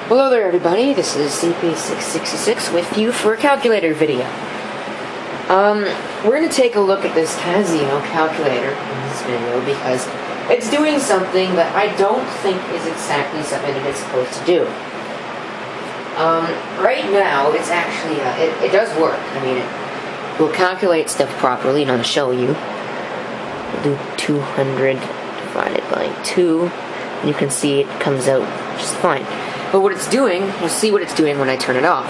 Hello there everybody, this is CP666 with you for a calculator video. We're going to take a look at this Casio calculator in this video because it's doing something that I don't think is exactly something that it's supposed to do. Right now, it's actually, it does work. I mean, it will calculate stuff properly, and I'll show you. We'll do 200 divided by 2, and you can see it comes out just fine. But what it's doing, you'll see what it's doing when I turn it off.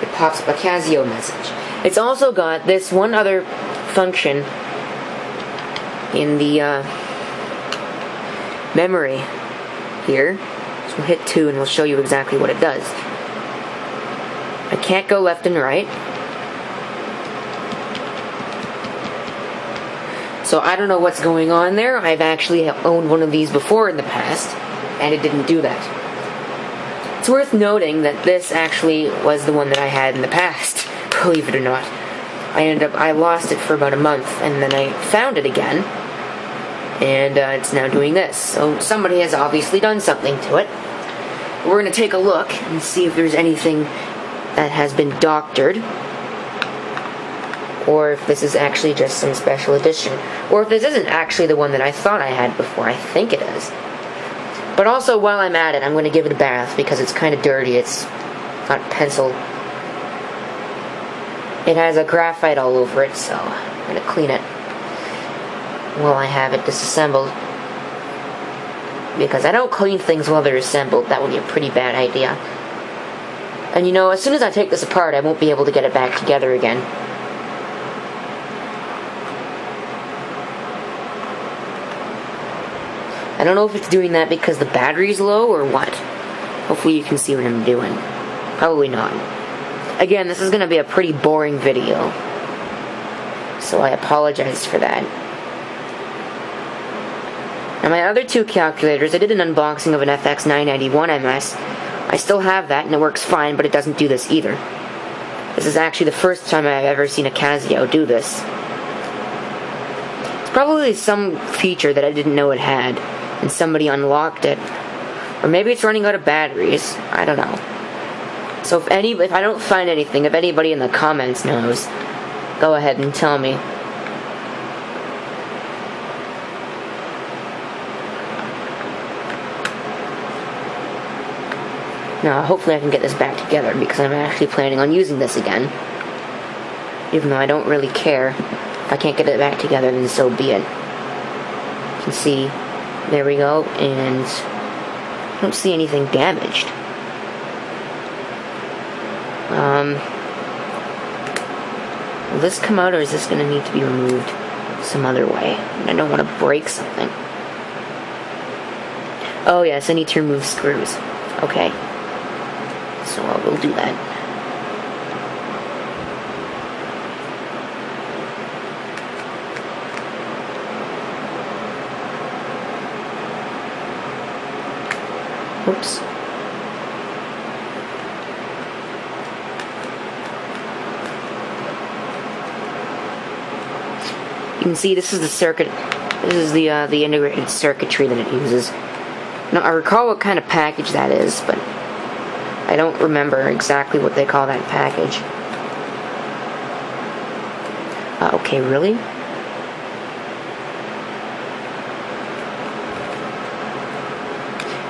It pops up a Casio message. It's also got this one other function in the memory here. So we'll hit 2 and we'll show you exactly what it does. I can't go left and right. So I don't know what's going on there. I've actually owned one of these before in the past, and it didn't do that. It's worth noting that this actually was the one that I had in the past, believe it or not. I lost it for about a month, and then I found it again, and it's now doing this. So somebody has obviously done something to it. We're going to take a look and see if there's anything that has been doctored, or if this is actually just some special edition, or if this isn't actually the one that I thought I had before. I think it is. But also, while I'm at it, I'm going to give it a bath, because it's kind of dirty. It's got pencil. It has a graphite all over it, so I'm going to clean it while I have it disassembled. Because I don't clean things while they're assembled. That would be a pretty bad idea. And you know, as soon as I take this apart, I won't be able to get it back together again. I don't know if it's doing that because the battery's low or what. Hopefully you can see what I'm doing. Probably not. Again, this is going to be a pretty boring video, so I apologize for that. Now my other two calculators, I did an unboxing of an fx-300MS. I still have that and it works fine, but it doesn't do this either. This is actually the first time I've ever seen a Casio do this. It's probably some feature that I didn't know it had, and somebody unlocked it. Or maybe it's running out of batteries. I don't know. So if I don't find anything, if anybody in the comments knows, go ahead and tell me. Now, hopefully I can get this back together, because I'm actually planning on using this again. Even though I don't really care. If I can't get it back together, then so be it. You can see, there we go, and I don't see anything damaged. Will this come out, or is this going to need to be removed some other way? I don't want to break something. Oh yes, I need to remove screws. Okay. So I will do that. Oops. You can see this is the circuit. This is the integrated circuitry that it uses. Now I recall what kind of package that is, but I don't remember exactly what they call that package. Okay, really?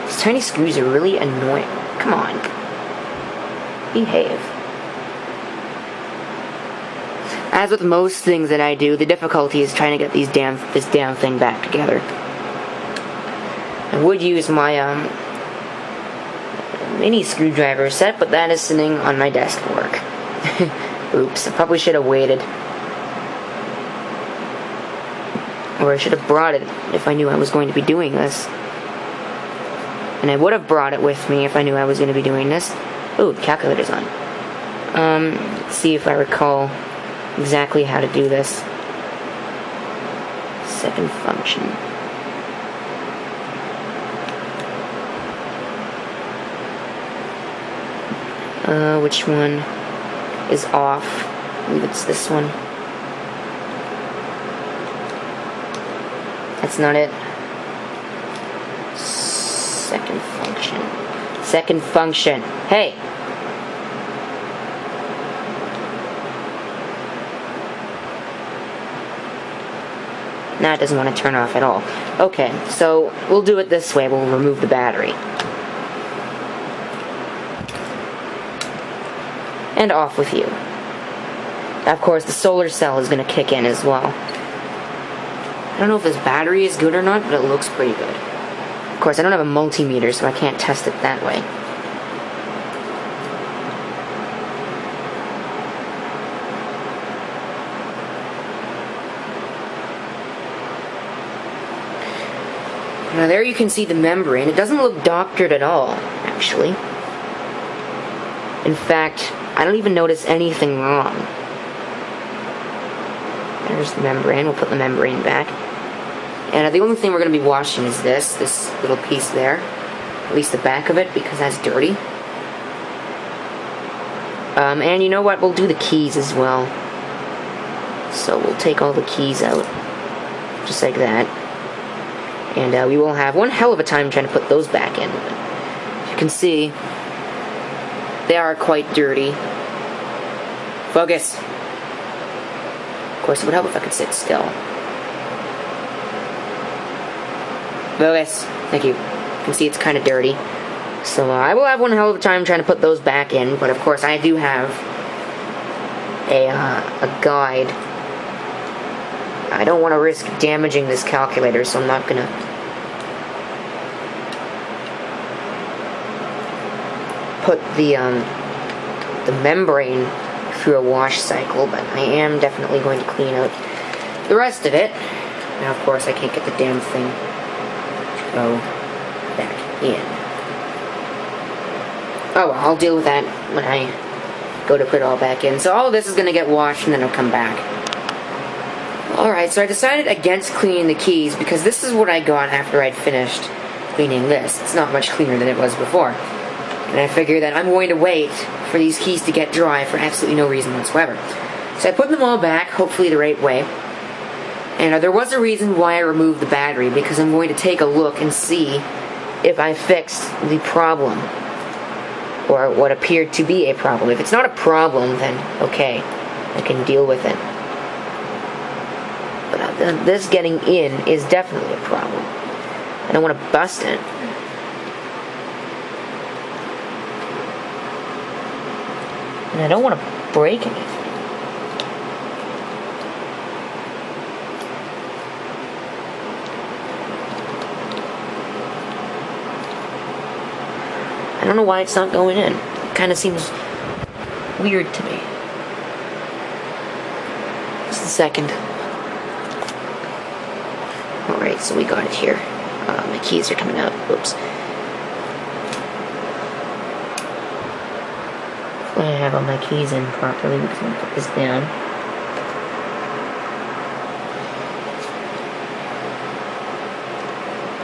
These tiny screws are really annoying. Come on. Behave. As with most things that I do, the difficulty is trying to get this damn thing back together. I would use my mini screwdriver set, but that is sitting on my desk at work. Oops, I probably should have waited. Or I should have brought it if I knew I was going to be doing this. And I would have brought it with me if I knew I was going to be doing this. Ooh, the calculator's on. Let's see if I recall exactly how to do this. Second function. Which one is off? I believe it's this one. That's not it. Second function. Second function. Hey! Now it doesn't want to turn off at all. Okay, so we'll do it this way. We'll remove the battery. And off with you. Of course, the solar cell is going to kick in as well. I don't know if this battery is good or not, but it looks pretty good. Of course, I don't have a multimeter, so I can't test it that way. Now there you can see the membrane. It doesn't look doctored at all, actually. In fact, I don't even notice anything wrong. There's the membrane. We'll put the membrane back. And the only thing we're going to be washing is this little piece there. At least the back of it, because that's dirty. And you know what? We'll do the keys as well. So we'll take all the keys out. Just like that. And we will have one hell of a time trying to put those back in. As you can see, they are quite dirty. Focus. Of course, it would help if I could sit still. Focus. Thank you. You can see it's kind of dirty. So I will have one hell of a time trying to put those back in. But of course, I do have a guide. I don't want to risk damaging this calculator, so I'm not going to put the membrane through a wash cycle, but I am definitely going to clean out the rest of it. Now, of course, I can't get the damn thing to go back in. Oh, well, I'll deal with that when I go to put it all back in. So all of this is going to get washed, and then it'll come back. Alright, so I decided against cleaning the keys because this is what I got after I'd finished cleaning this. It's not much cleaner than it was before. And I figured that I'm going to wait for these keys to get dry for absolutely no reason whatsoever. So I put them all back, hopefully the right way. And there was a reason why I removed the battery, because I'm going to take a look and see if I fixed the problem. Or what appeared to be a problem. If it's not a problem, then okay, I can deal with it. But this getting in is definitely a problem. I don't want to bust it. And I don't want to break anything. I don't know why it's not going in. It kind of seems weird to me. Just a second. Alright, so we got it here. My keys are coming out. Whoops. I have all my keys in properly because I'm going to put this down.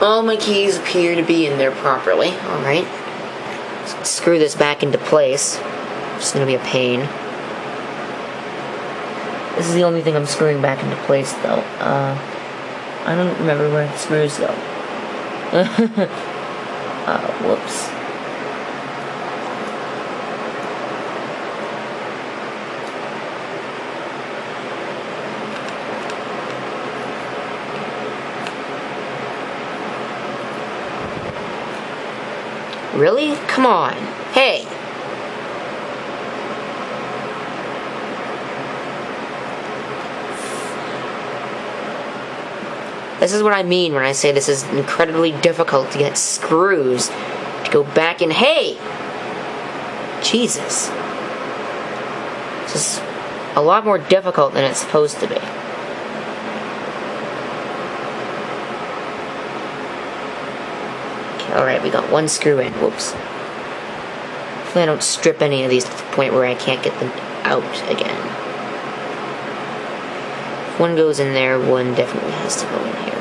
All my keys appear to be in there properly. Alright. Screw this back into place. It's going to be a pain. This is the only thing I'm screwing back into place, though. I don't remember where the screws go. Whoops. Really? Come on. Hey! This is what I mean when I say this is incredibly difficult to get screws to go back in. Hey! Jesus. This is a lot more difficult than it's supposed to be. Alright, we got one screw in. Whoops. Hopefully I don't strip any of these to the point where I can't get them out again. If one goes in there, one definitely has to go in here.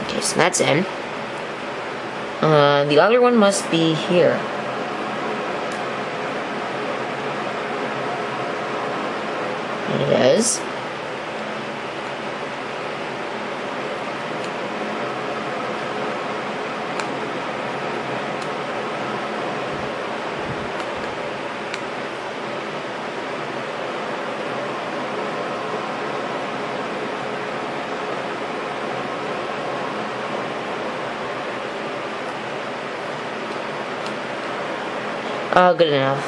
Okay, so that's in. The other one must be here. It is. Oh, good enough.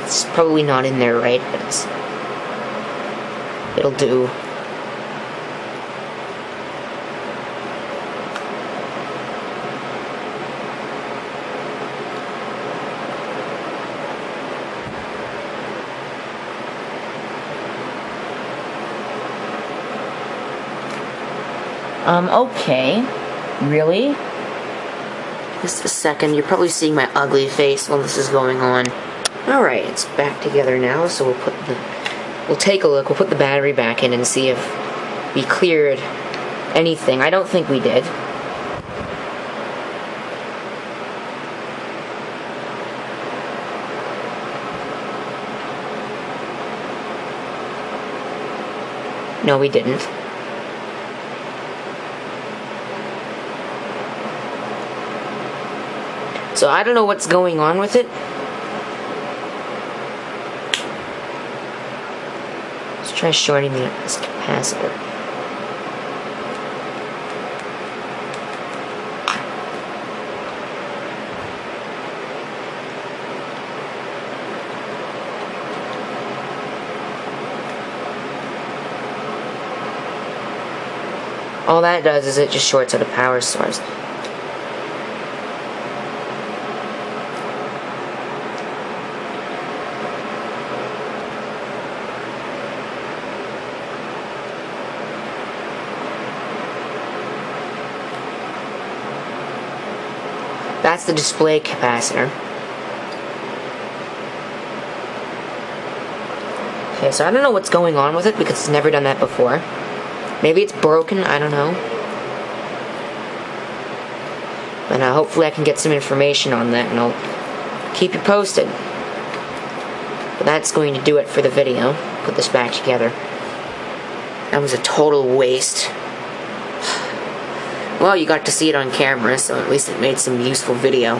It's probably not in there right, but it'll do. Okay. Really? Just a second, you're probably seeing my ugly face while this is going on. Alright, it's back together now, so we'll take a look, we'll put the battery back in and see if we cleared anything. I don't think we did. No, we didn't. So I don't know what's going on with it. Let's try shorting this capacitor. All that does is it just shorts out a power source. That's the display capacitor. Okay, so I don't know what's going on with it because it's never done that before. Maybe it's broken, I don't know. But hopefully I can get some information on that and I'll keep you posted. But that's going to do it for the video. Put this back together. That was a total waste. Well, you got to see it on camera, so at least it made some useful video.